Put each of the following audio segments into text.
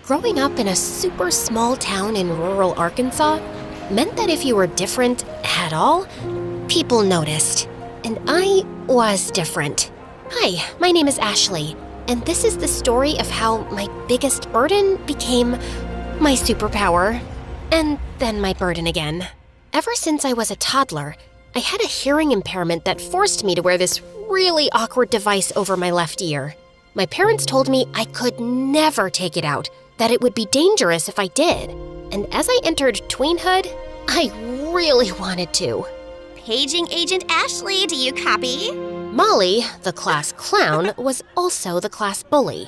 Growing up in a super small town in rural Arkansas meant that if you were different at all, people noticed. And I was different. Hi, my name is Ashley, and this is the story of how my biggest burden became my superpower, and then my burden again. Ever since I was a toddler, I had a hearing impairment that forced me to wear this really awkward device over my left ear. My parents told me I could never take it out, that it would be dangerous if I did. And as I entered tweenhood, I really wanted to. Paging Agent Ashley, do you copy? Molly, the class clown, was also the class bully.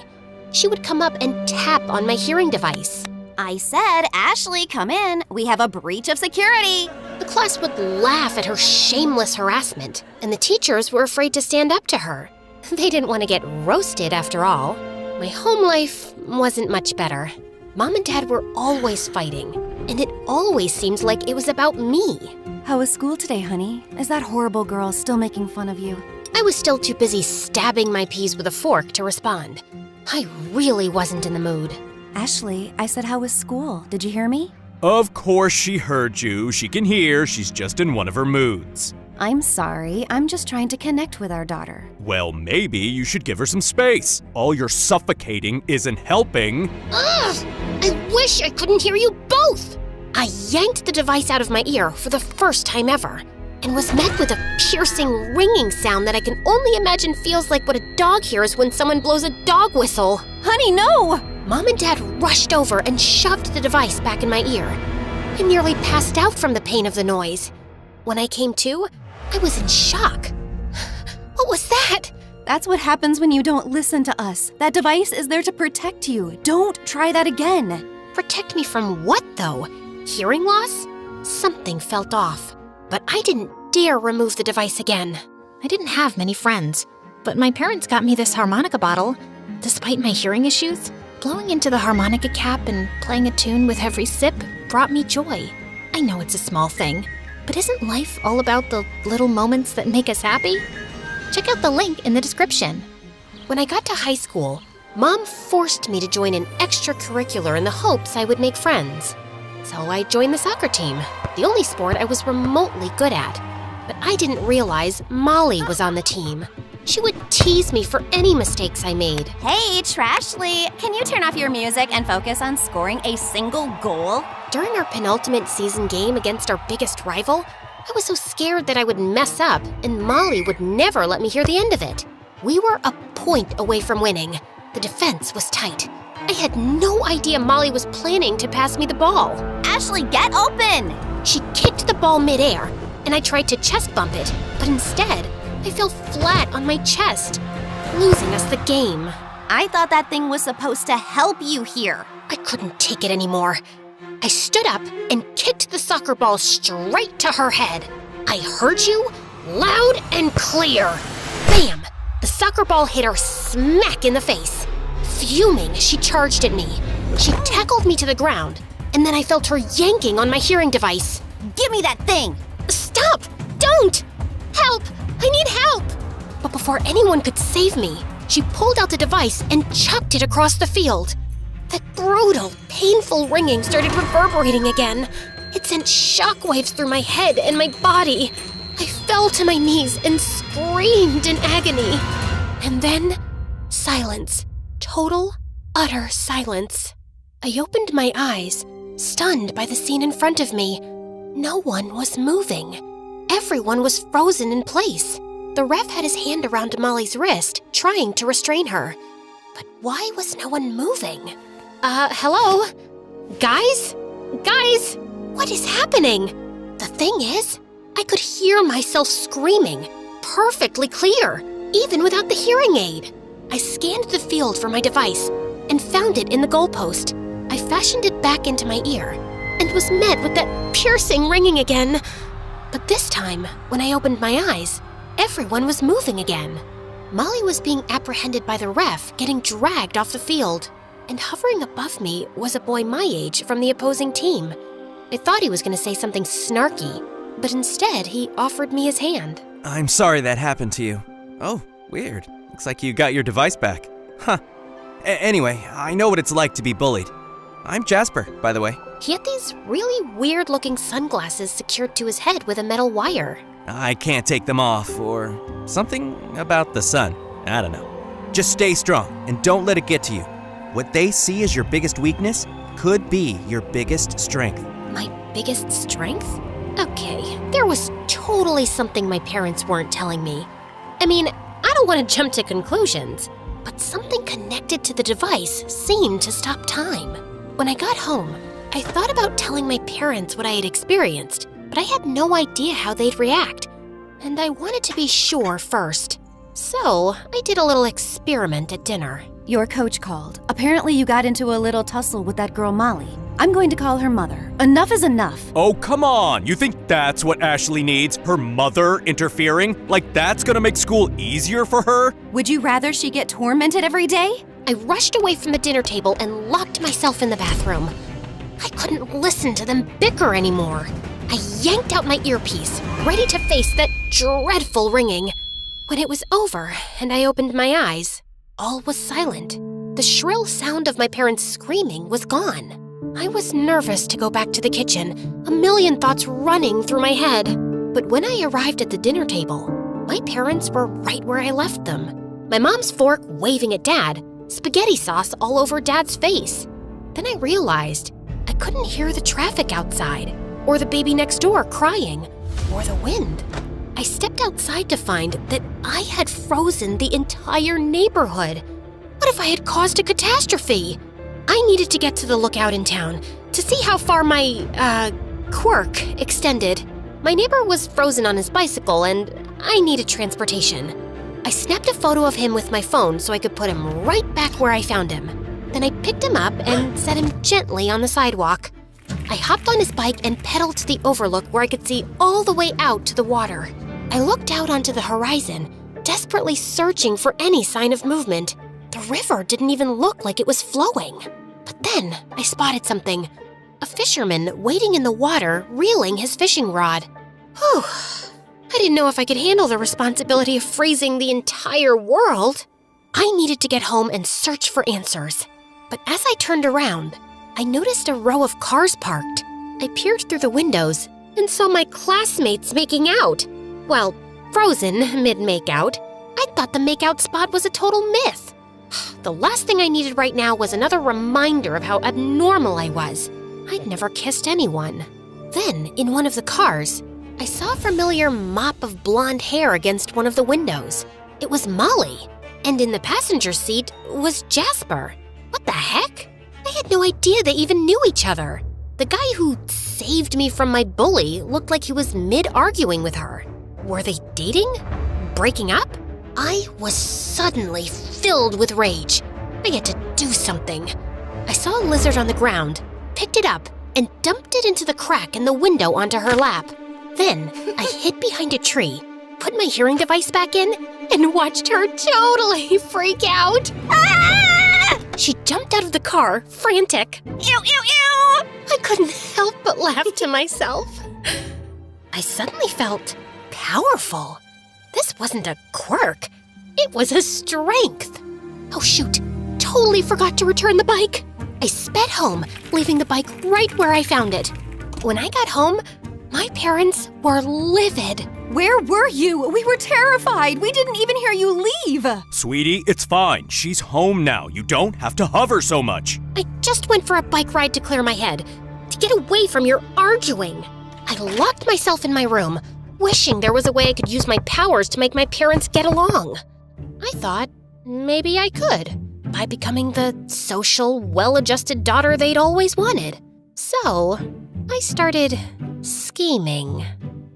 She would come up and tap on my hearing device. I said, Ashley, come in. We have a breach of security. The class would laugh at her shameless harassment, and the teachers were afraid to stand up to her. They didn't want to get roasted after all. My home life wasn't much better. Mom and Dad were always fighting, and it always seemed like it was about me. How was school today, honey? Is that horrible girl still making fun of you? I was still too busy stabbing my peas with a fork to respond. I really wasn't in the mood. Ashley, I said how was school? Did you hear me? Of course she heard you. She can hear. She's just in one of her moods. I'm sorry. I'm just trying to connect with our daughter. Well, maybe you should give her some space. All your suffocating isn't helping. Ugh! I wish I couldn't hear you both! I yanked the device out of my ear for the first time ever and was met with a piercing, ringing sound that I can only imagine feels like what a dog hears when someone blows a dog whistle. Honey, no! Mom and Dad rushed over and shoved the device back in my ear. I nearly passed out from the pain of the noise. When I came to, I was in shock. What was that? That's what happens when you don't listen to us. That device is there to protect you. Don't try that again. Protect me from what, though? Hearing loss? Something felt off, but I didn't dare remove the device again. I didn't have many friends, but my parents got me this harmonica bottle. Despite my hearing issues, blowing into the harmonica cap and playing a tune with every sip brought me joy. I know it's a small thing, but isn't life all about the little moments that make us happy? Check out the link in the description. When I got to high school, Mom forced me to join an extracurricular in the hopes I would make friends. So I joined the soccer team, the only sport I was remotely good at. But I didn't realize Molly was on the team. She would tease me for any mistakes I made. Hey, Trashly, can you turn off your music and focus on scoring a single goal? During our penultimate season game against our biggest rival, I was so scared that I would mess up, and Molly would never let me hear the end of it. We were a point away from winning. The defense was tight. I had no idea Molly was planning to pass me the ball. Ashley, get open! She kicked the ball midair, and I tried to chest bump it, but instead, I fell flat on my chest, losing us the game. I thought that thing was supposed to help you here. I couldn't take it anymore. I stood up and kicked the soccer ball straight to her head. I heard you loud and clear. Bam! The soccer ball hit her smack in the face. Fuming, she charged at me. She tackled me to the ground, and then I felt her yanking on my hearing device. Give me that thing! Stop! Don't! Help! I need help! But before anyone could save me, she pulled out the device and chucked it across the field. That brutal, painful ringing started reverberating again. It sent shockwaves through my head and my body. I fell to my knees and screamed in agony. And then, silence. Total, utter silence. I opened my eyes, stunned by the scene in front of me. No one was moving. Everyone was frozen in place. The ref had his hand around Molly's wrist, trying to restrain her. But why was no one moving? Hello? Guys? Guys? What is happening? The thing is, I could hear myself screaming, perfectly clear, even without the hearing aid. I scanned the field for my device and found it in the goalpost. I fashioned it back into my ear and was met with that piercing ringing again. But this time, when I opened my eyes, everyone was moving again. Molly was being apprehended by the ref, getting dragged off the field. And hovering above me was a boy my age from the opposing team. I thought he was going to say something snarky, but instead he offered me his hand. I'm sorry that happened to you. Oh, weird. Looks like you got your device back. Huh. Anyway, I know what it's like to be bullied. I'm Jasper, by the way. He had these really weird-looking sunglasses secured to his head with a metal wire. I can't take them off, or something about the sun. I don't know. Just stay strong and don't let it get to you. What they see as your biggest weakness could be your biggest strength. My biggest strength? Okay, there was totally something my parents weren't telling me. I mean, I don't want to jump to conclusions, but something connected to the device seemed to stop time. When I got home, I thought about telling my parents what I had experienced, but I had no idea how they'd react, and I wanted to be sure first. So, I did a little experiment at dinner. Your coach called. Apparently you got into a little tussle with that girl Molly. I'm going to call her mother. Enough is enough. Oh, come on. You think that's what Ashley needs? Her mother interfering? Like that's gonna make school easier for her? Would you rather she get tormented every day? I rushed away from the dinner table and locked myself in the bathroom. I couldn't listen to them bicker anymore. I yanked out my earpiece, ready to face that dreadful ringing. When it was over and I opened my eyes, all was silent. The shrill sound of my parents screaming was gone. I was nervous to go back to the kitchen, a million thoughts running through my head. But when I arrived at the dinner table, my parents were right where I left them. My mom's fork waving at Dad, spaghetti sauce all over Dad's face. Then I realized I couldn't hear the traffic outside, or the baby next door crying, or the wind. I stepped outside to find that I had frozen the entire neighborhood. What if I had caused a catastrophe? I needed to get to the lookout in town to see how far my, quirk extended. My neighbor was frozen on his bicycle and I needed transportation. I snapped a photo of him with my phone so I could put him right back where I found him. Then I picked him up and set him gently on the sidewalk. I hopped on his bike and pedaled to the overlook where I could see all the way out to the water. I looked out onto the horizon, desperately searching for any sign of movement. The river didn't even look like it was flowing. But then I spotted something. A fisherman waiting in the water, reeling his fishing rod. Whew. I didn't know if I could handle the responsibility of freezing the entire world. I needed to get home and search for answers. But as I turned around, I noticed a row of cars parked. I peered through the windows and saw my classmates making out. Well, frozen mid-makeout. I thought the makeout spot was a total myth. The last thing I needed right now was another reminder of how abnormal I was. I'd never kissed anyone. Then, in one of the cars, I saw a familiar mop of blonde hair against one of the windows. It was Molly, and in the passenger seat was Jasper. What the heck? I had no idea they even knew each other. The guy who saved me from my bully looked like he was mid-arguing with her. Were they dating? Breaking up? I was suddenly filled with rage. I had to do something. I saw a lizard on the ground, picked it up, and dumped it into the crack in the window onto her lap. Then I hid behind a tree, put my hearing device back in, and watched her totally freak out. Ah! She jumped out of the car, frantic. Ew, ew, ew! I couldn't help but laugh to myself. I suddenly felt powerful. This wasn't a quirk. It was a strength. Oh shoot, totally forgot to return the bike. I sped home, leaving the bike right where I found it. When I got home, my parents were livid. Where were you? We were terrified. We didn't even hear you leave. Sweetie, it's fine. She's home now. You don't have to hover so much. I just went for a bike ride to clear my head, to get away from your arguing. I locked myself in my room, wishing there was a way I could use my powers to make my parents get along. I thought maybe I could, by becoming the social, well-adjusted daughter they'd always wanted. So, I started scheming.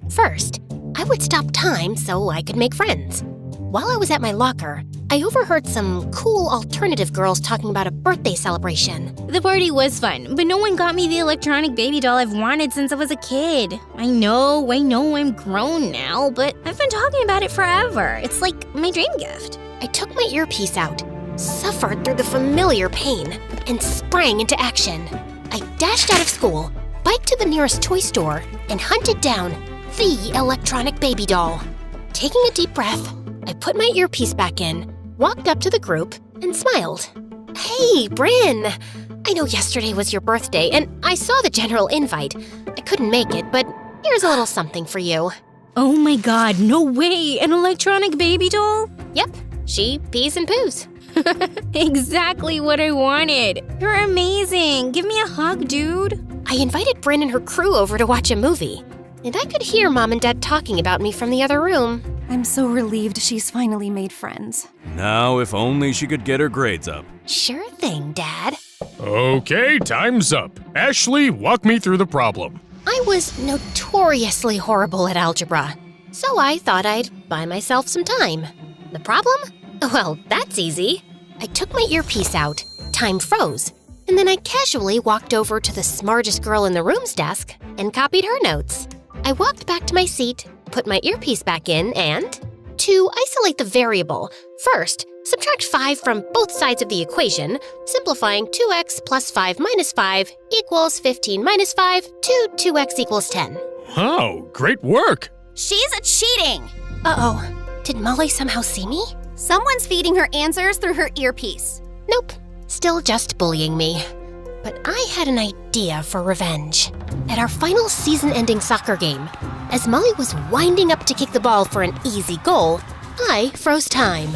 First, I would stop time so I could make friends. While I was at my locker, I overheard some cool alternative girls talking about a birthday celebration. The party was fun, but no one got me the electronic baby doll I've wanted since I was a kid. I know I'm grown now, but I've been talking about it forever. It's like my dream gift. I took my earpiece out, suffered through the familiar pain, and sprang into action. I dashed out of school, biked to the nearest toy store, and hunted down the electronic baby doll. Taking a deep breath, I put my earpiece back in, walked up to the group, and smiled. Hey, Bryn! I I know yesterday was your birthday, and I saw the general invite. I couldn't make it, but here's a little something for you. Oh my god, no way! An electronic baby doll? Yep, she pees and poos. Exactly what I wanted. You're amazing. Give me a hug, dude. I invited Bryn and her crew over to watch a movie, and I could hear Mom and Dad talking about me from the other room. I'm so relieved she's finally made friends. Now, if only she could get her grades up. Sure thing, Dad. Okay, time's up. Ashley, walk me through the problem. I was notoriously horrible at algebra, so I thought I'd buy myself some time. The problem? Well, that's easy. I took my earpiece out, time froze, and then I casually walked over to the smartest girl in the room's desk and copied her notes. I walked back to my seat, put my earpiece back in, and to isolate the variable, first, subtract 5 from both sides of the equation, simplifying 2x plus 5 minus 5 equals 15 minus 5 to 2x equals 10. Oh, great work. She's cheating! Uh-oh, did Molly somehow see me? Someone's feeding her answers through her earpiece. Nope, still just bullying me. But I had an idea for revenge. At our final season-ending soccer game, as Molly was winding up to kick the ball for an easy goal, I froze time.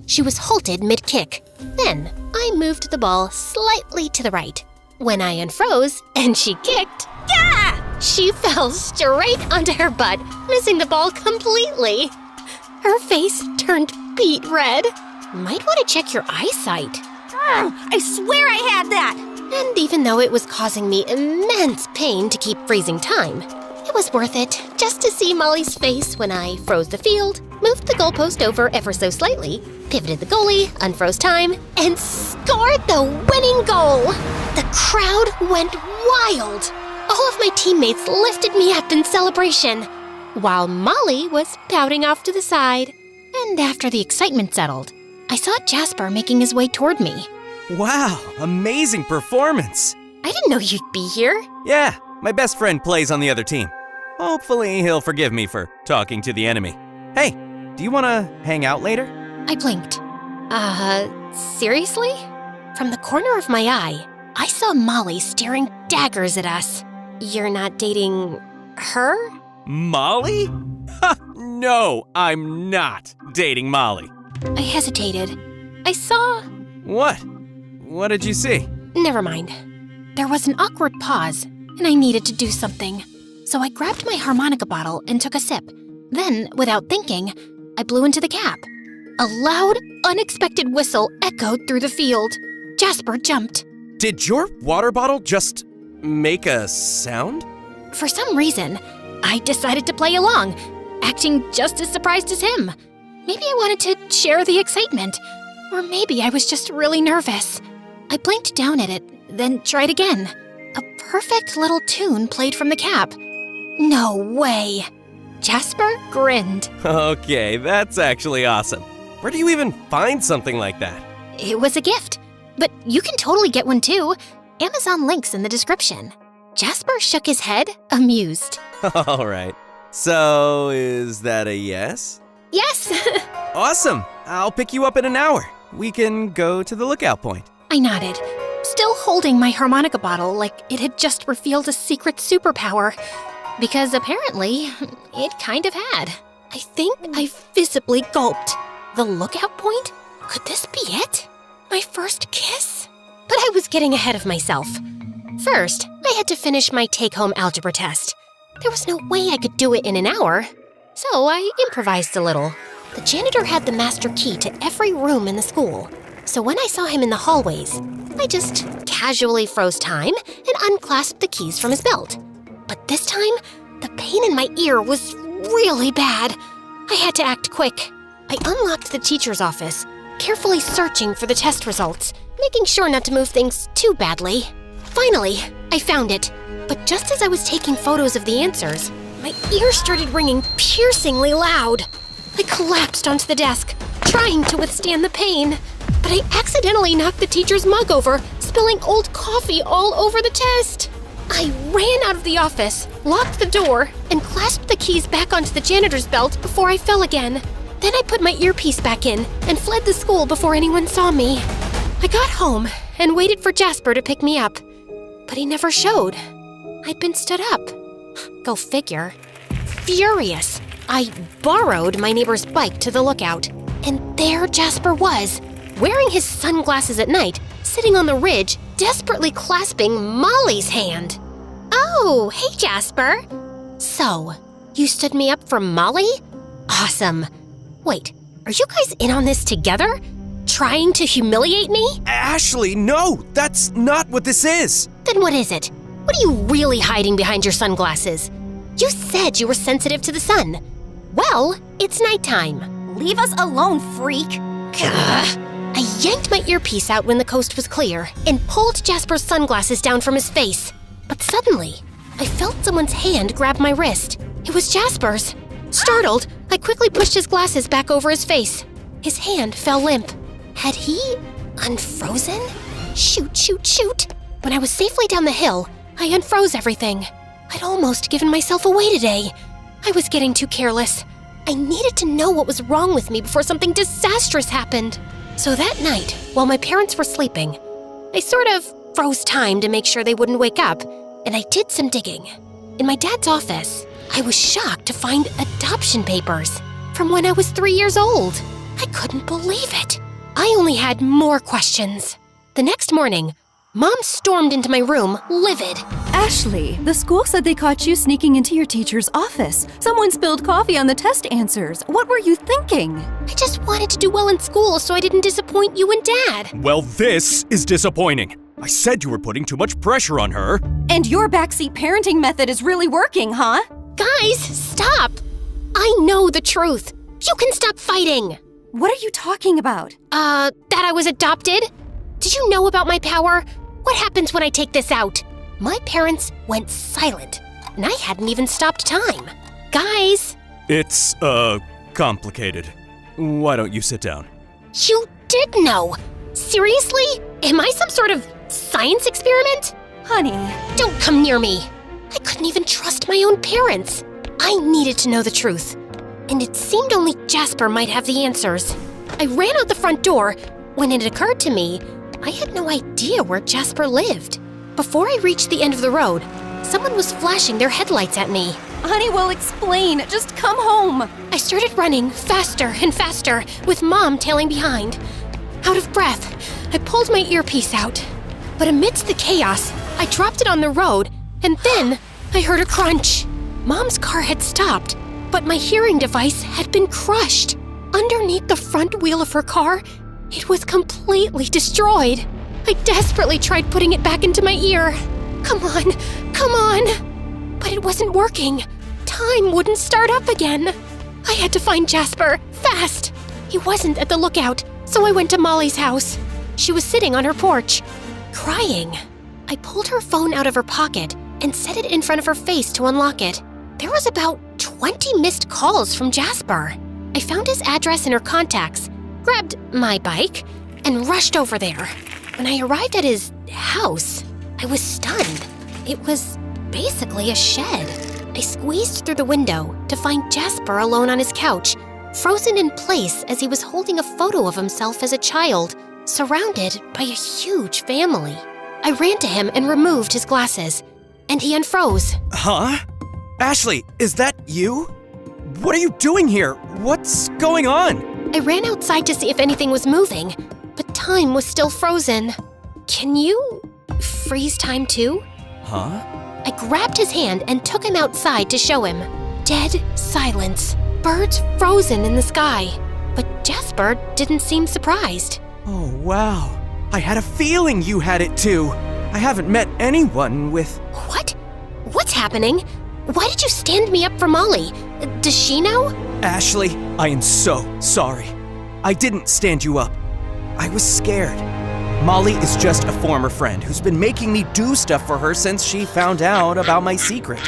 She was halted mid-kick. Then, I moved the ball slightly to the right. When I unfroze and she kicked, she fell straight onto her butt, missing the ball completely. Her face turned beet red. Might want to check your eyesight. I swear I had that! And even though it was causing me immense pain to keep freezing time, it was worth it just to see Molly's face when I froze the field, moved the goalpost over ever so slightly, pivoted the goalie, unfroze time, and scored the winning goal. The crowd went wild. All of my teammates lifted me up in celebration, while Molly was pouting off to the side. And after the excitement settled, I saw Jasper making his way toward me. Wow, amazing performance. I didn't know you'd be here. Yeah, my best friend plays on the other team. Hopefully he'll forgive me for talking to the enemy. Hey, do you want to hang out later? I blinked. Seriously? From the corner of my eye, I saw Molly staring daggers at us. You're not dating her? Molly? Ha! No, I'm not dating Molly. I hesitated. I saw... What? What did you see? Never mind. There was an awkward pause, and I needed to do something. So I grabbed my harmonica bottle and took a sip. Then, without thinking, I blew into the cap. A loud, unexpected whistle echoed through the field. Jasper jumped. Did your water bottle just make a sound? For some reason, I decided to play along, acting just as surprised as him. Maybe I wanted to share the excitement, or maybe I was just really nervous. I blinked down at it, then tried again. A perfect little tune played from the cap. No way! Jasper grinned. Okay, that's actually awesome. Where do you even find something like that? It was a gift, but you can totally get one too. Amazon links in the description. Jasper shook his head, amused. All right. So, is that a yes? Yes! Awesome! I'll pick you up in an hour. We can go to the lookout point. I nodded, still holding my harmonica bottle like it had just revealed a secret superpower. Because apparently, it kind of had. I think I visibly gulped. The lookout point? Could this be it? My first kiss? But I was getting ahead of myself. First, I had to finish my take-home algebra test. There was no way I could do it in an hour. So I improvised a little. The janitor had the master key to every room in the school. So when I saw him in the hallways, I just casually froze time and unclasped the keys from his belt. But this time, the pain in my ear was really bad. I had to act quick. I unlocked the teacher's office, carefully searching for the test results, making sure not to move things too badly. Finally, I found it. But just as I was taking photos of the answers, my ear started ringing piercingly loud. I collapsed onto the desk, trying to withstand the pain. But I accidentally knocked the teacher's mug over, spilling old coffee all over the test. I ran out of the office, locked the door, and clasped the keys back onto the janitor's belt before I fell again. Then I put my earpiece back in and fled the school before anyone saw me. I got home and waited for Jasper to pick me up, but he never showed. I'd been stood up. Go figure. Furious, I borrowed my neighbor's bike to the lookout, and there Jasper was, wearing his sunglasses at night, sitting on the ridge, desperately clasping Molly's hand. Oh, hey, Jasper. So, you stood me up for Molly? Awesome. Wait, are you guys in on this together? Trying to humiliate me? Ashley, no! That's not what this is! Then what is it? What are you really hiding behind your sunglasses? You said you were sensitive to the sun. Well, it's nighttime. Leave us alone, freak. Gah. I yanked my earpiece out when the coast was clear and pulled Jasper's sunglasses down from his face. But suddenly, I felt someone's hand grab my wrist. It was Jasper's. Startled, I quickly pushed his glasses back over his face. His hand fell limp. Had he unfrozen? Shoot. When I was safely down the hill, I unfroze everything. I'd almost given myself away today. I was getting too careless. I needed to know what was wrong with me before something disastrous happened. So that night, while my parents were sleeping, I sort of froze time to make sure they wouldn't wake up, and I did some digging. In my dad's office, I was shocked to find adoption papers from when I was 3 years old. I couldn't believe it. I only had more questions. The next morning, Mom stormed into my room, livid. Ashley, the school said they caught you sneaking into your teacher's office. Someone spilled coffee on the test answers. What were you thinking? I just wanted to do well in school so I didn't disappoint you and Dad. Well, this is disappointing. I said you were putting too much pressure on her. And your backseat parenting method is really working, huh? Guys, stop! I know the truth. You can stop fighting. What are you talking about? That I was adopted? Did you know about my power? What happens when I take this out? My parents went silent, and I hadn't even stopped time. Guys! It's, complicated. Why don't you sit down? You did know! Seriously? Am I some sort of science experiment? Honey. Don't come near me. I couldn't even trust my own parents. I needed to know the truth. And it seemed only Jasper might have the answers. I ran out the front door when it occurred to me I had no idea where Jasper lived. Before I reached the end of the road, someone was flashing their headlights at me. Honey, we'll explain. Just come home. I started running faster and faster, with Mom tailing behind. Out of breath, I pulled my earpiece out. But amidst the chaos, I dropped it on the road, and then I heard a crunch. Mom's car had stopped, but my hearing device had been crushed. Underneath the front wheel of her car, it was completely destroyed. I desperately tried putting it back into my ear. Come on. But it wasn't working. Time wouldn't start up again. I had to find Jasper, fast. He wasn't at the lookout, so I went to Molly's house. She was sitting on her porch, crying. I pulled her phone out of her pocket and set it in front of her face to unlock it. There was about 20 missed calls from Jasper. I found his address in her contacts, grabbed my bike, and rushed over there. When I arrived at his house, I was stunned. It was basically a shed. I squeezed through the window to find Jasper alone on his couch, frozen in place as he was holding a photo of himself as a child, surrounded by a huge family. I ran to him and removed his glasses, and he unfroze. Huh? Ashley, is that you? What are you doing here? What's going on? I ran outside to see if anything was moving, but time was still frozen. Can you freeze time too? Huh? I grabbed his hand and took him outside to show him. Dead silence. Birds frozen in the sky. But Jasper didn't seem surprised. Oh, wow. I had a feeling you had it too. I haven't met anyone with... What? What's happening? Why did you stand me up for Molly? Does she know? Ashley, I am so sorry. I didn't stand you up. I was scared. Molly is just a former friend who's been making me do stuff for her since she found out about my secret.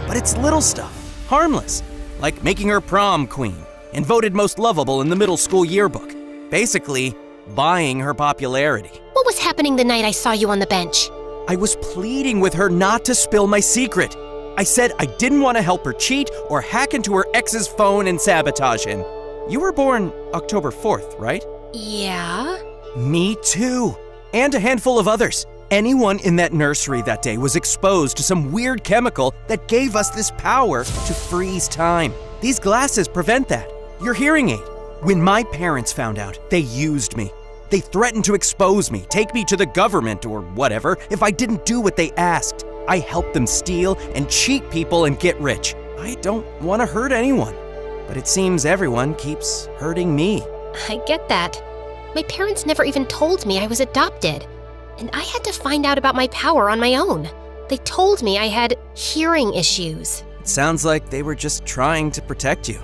But it's little stuff, harmless, like making her prom queen and voted most lovable in the middle school yearbook. Basically, buying her popularity. What was happening the night I saw you on the bench? I was pleading with her not to spill my secret. I said I didn't want to help her cheat or hack into her ex's phone and sabotage him. You were born October 4th, right? Yeah? Me too. and a handful of others. Anyone in that nursery that day was exposed to some weird chemical that gave us this power to freeze time. These glasses prevent that. Your hearing aid. When my parents found out, they used me. They threatened to expose me, take me to the government or whatever if I didn't do what they asked. I helped them steal and cheat people and get rich. I don't want to hurt anyone, but it seems everyone keeps hurting me. I get that. My parents never even told me I was adopted, and I had to find out about my power on my own. They told me I had hearing issues. It sounds like they were just trying to protect you.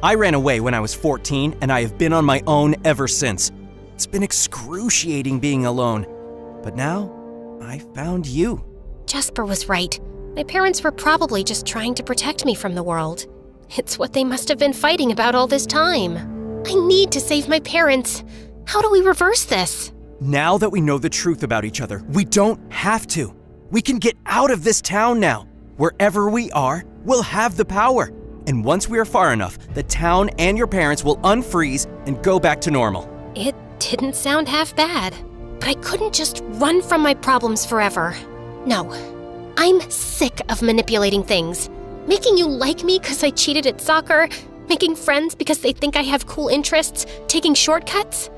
I ran away when I was 14, and I have been on my own ever since. It's been excruciating being alone, but now I found you. Jasper was right. My parents were probably just trying to protect me from the world. It's what they must have been fighting about all this time. I need to save my parents. How do we reverse this? Now that we know the truth about each other, we don't have to. We can get out of this town now. Wherever we are, we'll have the power. And once we are far enough, the town and your parents will unfreeze and go back to normal. It didn't sound half bad, but I couldn't just run from my problems forever. No, I'm sick of manipulating things. Making you like me because I cheated at soccer, making friends because they think I have cool interests, taking shortcuts.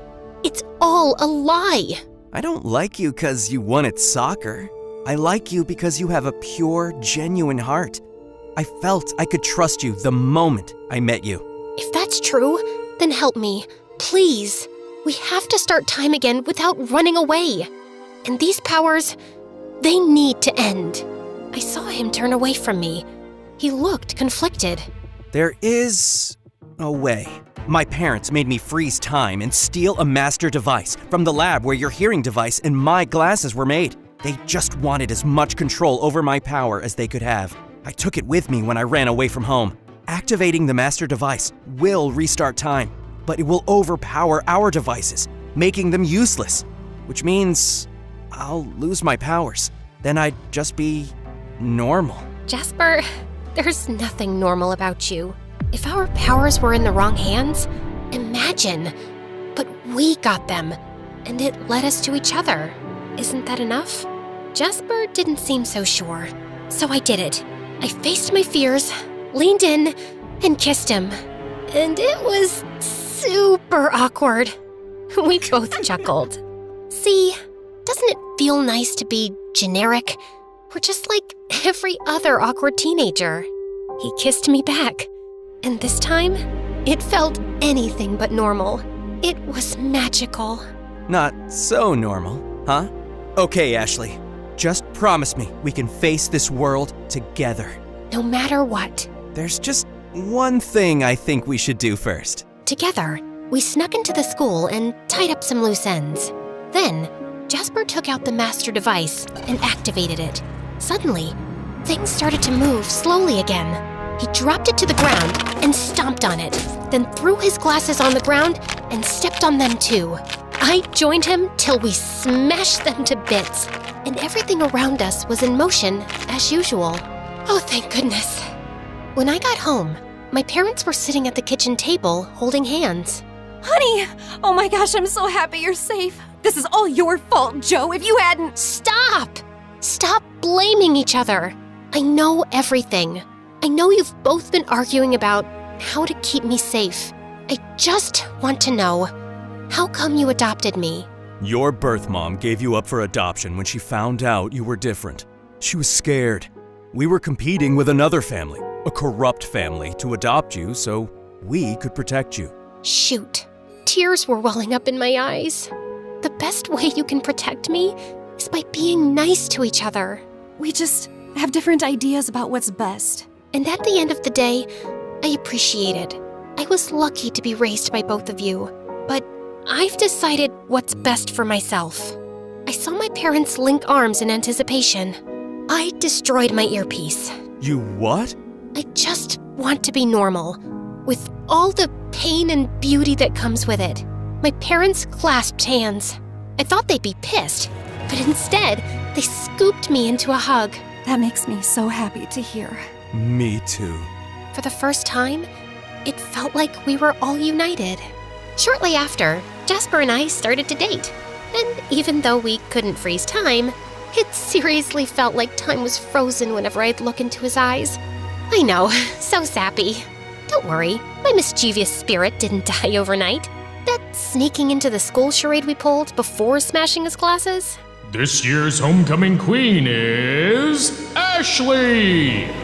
It's all a lie. I don't like you because you won at soccer. I like you because you have a pure, genuine heart. I felt I could trust you the moment I met you. If that's true, then help me, please. We have to start time again without running away. And these powers, they need to end. I saw him turn away from me. He looked conflicted. There is a way. My parents made me freeze time and steal a master device from the lab where your hearing device and my glasses were made. They just wanted as much control over my power as they could have. I took it with me when I ran away from home. Activating the master device will restart time, but it will overpower our devices, making them useless, which means I'll lose my powers. Then I'd just be normal. Jasper, there's nothing normal about you. If our powers were in the wrong hands, imagine. But we got them, and it led us to each other. Isn't that enough? Jasper didn't seem so sure, so I did it. I faced my fears, leaned in, and kissed him. And it was super awkward. We both chuckled. See, doesn't it feel nice to be generic? We're just like every other awkward teenager. He kissed me back, and this time, it felt anything but normal. It was magical. Not so normal, huh? Okay, Ashley. Just promise me we can face this world together. No matter what. There's just one thing I think we should do first. Together, we snuck into the school and tied up some loose ends. Then, Jasper took out the master device and activated it. Suddenly, things started to move slowly again. He dropped it to the ground and stomped on it, then threw his glasses on the ground and stepped on them too. I joined him till we smashed them to bits, and everything around us was in motion as usual. Oh, thank goodness. When I got home, my parents were sitting at the kitchen table holding hands. Honey! Oh my gosh, I'm so happy you're safe. This is all your fault, Joe. If you hadn't... Stop! Stop blaming each other. I know everything. I know you've both been arguing about how to keep me safe. I just want to know, how come you adopted me? Your birth mom gave you up for adoption when she found out you were different. She was scared. We were competing with another family, a corrupt family, to adopt you so we could protect you. Shoot. Tears were welling up in my eyes. The best way you can protect me is by being nice to each other. We just have different ideas about what's best. And at the end of the day, I appreciate it. I was lucky to be raised by both of you, but I've decided what's best for myself. I saw my parents link arms in anticipation. I destroyed my earpiece. You what? I just want to be normal, with all the pain and beauty that comes with it. My parents clasped hands. I thought they'd be pissed, but instead, they scooped me into a hug. That makes me so happy to hear. Me too. For the first time, it felt like we were all united. Shortly after, Jasper and I started to date. And even though we couldn't freeze time, it seriously felt like time was frozen whenever I'd look into his eyes. I know, so sappy. Don't worry, my mischievous spirit didn't die overnight. That sneaking into the school charade we pulled before smashing his glasses? This year's homecoming queen is Ashley!